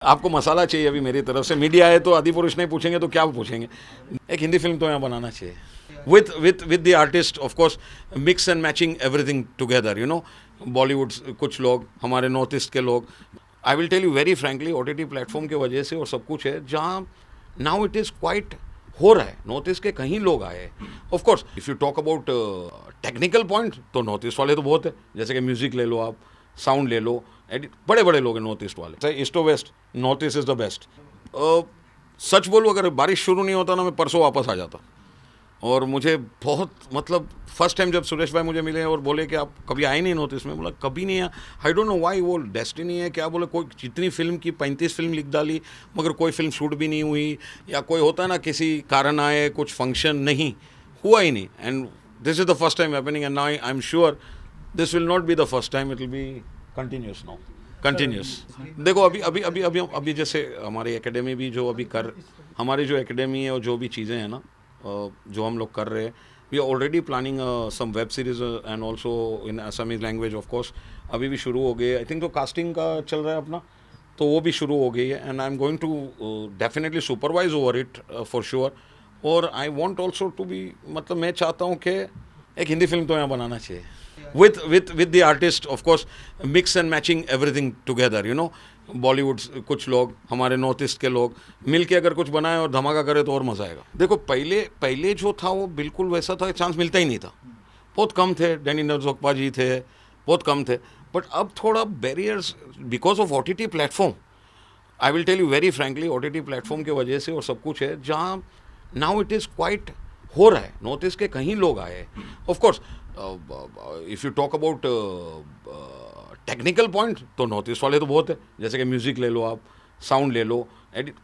आपको मसाला चाहिए अभी मेरी तरफ से। मीडिया है तो आदिपुरुष नहीं पूछेंगे तो क्या पूछेंगे। एक हिंदी फिल्म तो यहाँ बनाना चाहिए with the artist of course, mix and matching everything together, Bollywood कुछ लोग, हमारे नॉर्थ ईस्ट के लोग। I will tell you very frankly, OTT platform की वजह से और सब कुछ है जहाँ नाउ इट इज़ क्वाइट हो रहा है। नॉर्थ ईस्ट के कहीं लोग आए। Of course if you talk about technical point तो नॉर्थ ईस्ट वाले तो बहुत है, जैसे कि म्यूजिक ले लो, आप साउंड ले लो, बड़े बड़े लोग हैं नॉर्थ ईस्ट वाले। East to west, north east is the best. सच बोलूँ, अगर बारिश शुरू नहीं होता ना, मैं परसों वापस आ जाता। और मुझे बहुत, मतलब फर्स्ट टाइम जब सुरेश भाई मुझे मिले और बोले कि आप कभी आए नहीं नॉर्थ ईस्ट में, बोला कभी नहीं आया। आई डोंट नो वाई, वो डेस्टिनी है क्या, बोले कोई जितनी फिल्म की 35 फिल्म लिख डाली मगर कोई फिल्म शूट भी नहीं हुई, या कोई होता है ना किसी कारण आए, कुछ फंक्शन नहीं हुआ ही नहीं। And this is the first time happening and now I am sure this will not be the first time, it will be continuous now, continuous. देखो अभी अभी अभी अभी अभी जैसे हमारी एकेडमी भी जो अभी हमारी जो एकेडमी है और जो भी चीज़ें हैं ना, जो हम लोग कर रहे हैं, we are already planning some web series and also in Assamese language of course. अभी भी शुरू हो गई है, आई थिंक तो कास्टिंग का चल रहा है अपना, तो वो भी शुरू हो गई है। And I am going to definitely supervise over it for sure. और I want also to be, मतलब मैं चाहता हूँ कि एक हिंदी फिल्म तो यहाँ बनाना चाहिए with the artist of course, mix and matching everything together, Bollywood कुछ लोग, हमारे नॉर्थ ईस्ट के लोग मिल के अगर कुछ बनाए और धमाका करे तो और मज़ा आएगा। देखो पहले जो था वो बिल्कुल वैसा था, चांस मिलता ही नहीं था, बहुत कम थे। डैनी नरजोकपा जी थे, बहुत कम थे। बट अब थोड़ा barriers because of OTT platform, I will tell you very frankly, OTT platform की वजह से और सब कुछ है जहाँ नाउ इट इज़ क्वाइट हो रहा है। नॉर्थ ईस्ट के कहीं लोग आए। Of course if you talk about technical point तो नॉर्थ ईस्ट वाले तो बहुत है, जैसे कि म्यूजिक ले लो, आप साउंड ले लो,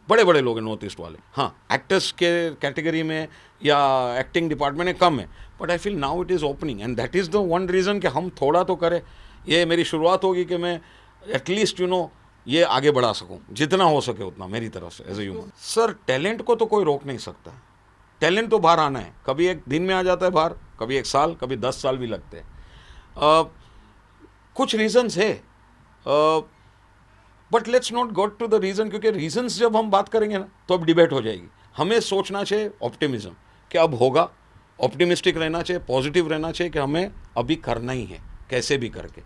बड़े बड़े लोग हैं नॉर्थ ईस्ट वाले। हाँ, एक्टर्स के कैटेगरी में या एक्टिंग डिपार्टमेंट में कम है, but I feel now it is opening and that is the one reason कि हम थोड़ा तो करें। ये मेरी शुरुआत होगी कि मैं एटलीस्ट ये आगे बढ़ा सकूं, जितना हो सके उतना मेरी तरफ से as a human. Sir, talent को तो कोई रोक नहीं सकता। टैलेंट तो बाहर आना है, कभी एक दिन में आ जाता है बाहर, कभी 1 साल, कभी 10 साल भी लगते हैं। कुछ रीजंस है, but let's not got to the reason, क्योंकि रीजंस जब हम बात करेंगे ना तो अब डिबेट हो जाएगी। हमें सोचना चाहिए ऑप्टिमिज्म, कि अब होगा, ऑप्टिमिस्टिक रहना चाहिए, पॉजिटिव रहना चाहिए कि हमें अभी करना ही है, कैसे भी करके।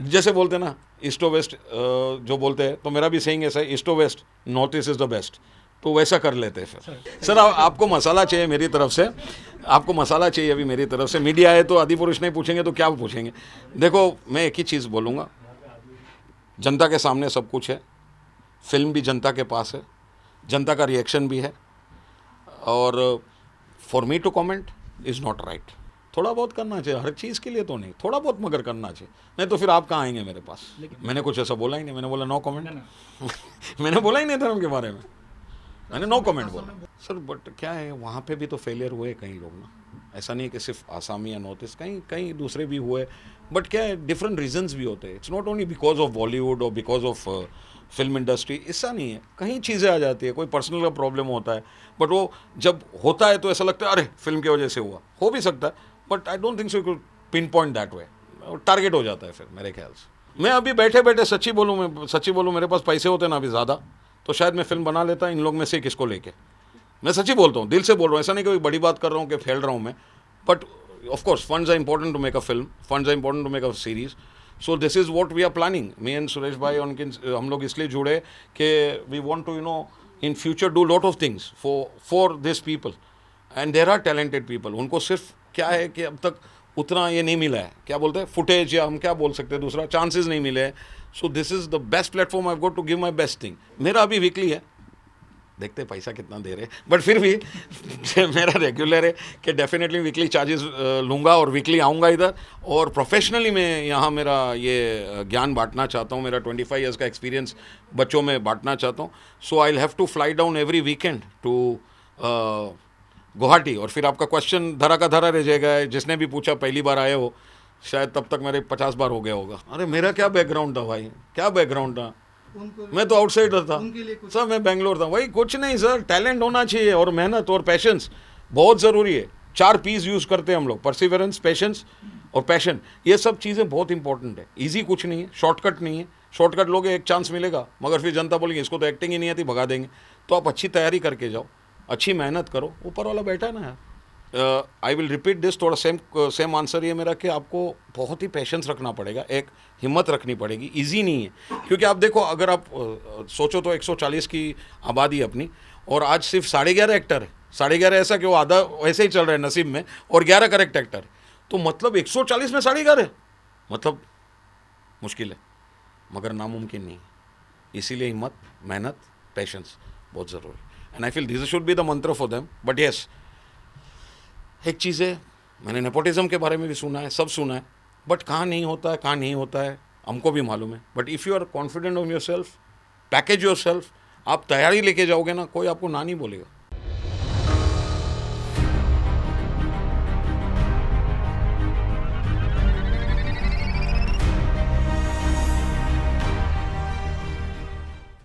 जैसे बोलते हैं ना ईस्ट और वेस्ट, जो बोलते हैं, तो मेरा भी सेइंग ऐसा है, ईस्ट और west, north east is the best, तो वैसा कर लेते हैं फिर। सर आपको मसाला चाहिए मेरी तरफ से, आपको मसाला चाहिए अभी मेरी तरफ से। मीडिया है तो आदिपुरुष नहीं पूछेंगे तो क्या पूछेंगे। देखो मैं एक ही चीज़ बोलूँगा, जनता के सामने सब कुछ है, फिल्म भी जनता के पास है, जनता का रिएक्शन भी है, और for me to comment is not right. थोड़ा बहुत करना चाहिए, हर चीज़ के लिए तो नहीं, थोड़ा बहुत मगर करना चाहिए, नहीं तो फिर आप कहाँ आएंगे मेरे पास। मैंने कुछ ऐसा बोला ही नहीं, मैंने बोला नो कमेंट। मैंने बोला ही नहीं धर्म के बारे में, मैंने नो कमेंट बोला। सर बट क्या है, वहाँ पे भी तो फेलियर हुए कई लोग ना, ऐसा नहीं है कि सिर्फ आसामी या नॉर्थ ईस्ट, कहीं कहीं दूसरे भी हुए। बट क्या है, डिफरेंट रीजंस भी होते हैं। It's not only because of Bollywood और बिकॉज ऑफ फिल्म इंडस्ट्री, ऐसा नहीं है, कहीं चीज़ें आ जाती है, कोई पर्सनल का प्रॉब्लम होता है, बट वो जब होता है तो ऐसा लगता है अरे फिल्म की वजह से हुआ, हो भी सकता है, but I don't think so you pin point that way. Target हो जाता है फिर मेरे ख्याल से। मैं अभी बैठे बैठे सच्ची बोलूँ, मेरे पास पैसे होते ना अभी ज़्यादा, तो शायद मैं फिल्म बना लेता इन लोग में से किसको लेके। मैं सच्ची बोलता हूँ, दिल से बोल रहा हूँ, ऐसा नहीं कोई बड़ी बात कर रहा हूँ कि फैल रहा हूँ मैं, but of course funds are important to make a film, funds are important to make a series. So this is what we are planning, me and Suresh भाई, उनके हम लोग इसलिए जुड़े कि we want to in future do lot of things for this people, and there are talented people. उनको सिर्फ क्या है कि अब तक उतना ये नहीं मिला है, क्या बोलते हैं, फुटेज, या हम क्या बोल सकते हैं, दूसरा चांसेस नहीं मिले हैं। So this is the best platform I got to give my best thing. मेरा अभी वीकली है, देखते पैसा कितना दे रहे, बट फिर भी मेरा रेगुलर है कि डेफिनेटली वीकली चार्जेस लूँगा और वीकली आऊँगा इधर, और प्रोफेशनली मैं यहाँ मेरा ये ज्ञान बांटना चाहता हूँ, मेरा 25 ईयर्स का एक्सपीरियंस बच्चों में बांटना चाहता हूँ। So I will have to fly down every weekend to Guwahati. और फिर आपका क्वेश्चन धरा का धरा रह जाएगा, जिसने भी पूछा पहली बार आए हो, शायद तब तक मेरे 50 बार हो गया होगा। अरे मेरा क्या बैकग्राउंड था भाई, क्या बैकग्राउंड था, मैं तो आउटसाइडर था सर, मैं बेंगलोर था। वही कुछ नहीं सर, टैलेंट होना चाहिए और मेहनत और पैशंस बहुत ज़रूरी है। 4 P's यूज़ करते हैं हम लोग, परसिवरेंस, पेशेंस और पैशन। ये सब चीज़ें बहुत इंपॉर्टेंट है, ईजी कुछ नहीं है, शॉर्टकट नहीं है, शॉर्टकट लोगे, एक चांस मिलेगा, मगर फिर जनता बोलेगी इसको तो एक्टिंग ही नहीं आती, भगा देंगे। तो आप अच्छी तैयारी करके जाओ, अच्छी मेहनत करो, ऊपर वाला बैठा है ना यार। आई विल रिपीट दिस, थोड़ा सेम आंसर ये मेरा कि आपको बहुत ही पेशेंस रखना पड़ेगा, एक हिम्मत रखनी पड़ेगी, इजी नहीं है। क्योंकि आप देखो, अगर आप सोचो तो 140 की आबादी अपनी, और आज सिर्फ 11.5 एक्टर है। 11.5 ऐसा कि वो आधा वैसे ही चल रहा है नसीब में, और 11 करेक्ट एक्टर है। तो मतलब 140 में 11.5 है, मतलब मुश्किल है, मगर नामुमकिन नहीं। इसीलिए हिम्मत, मेहनत, पेशेंस बहुत ज़रूरी है। And I feel this should be the मंत्र फॉर देम। बट येस, एक चीज़ है, मैंने नेपोटिज्म के बारे में भी सुना है, सब सुना है, बट कहाँ नहीं होता है, कहाँ नहीं होता है, हमको भी मालूम है। But if you are confident on yourself, package yourself, आप तैयारी लेके जाओगे ना, कोई आपको ना नहीं बोलेगा।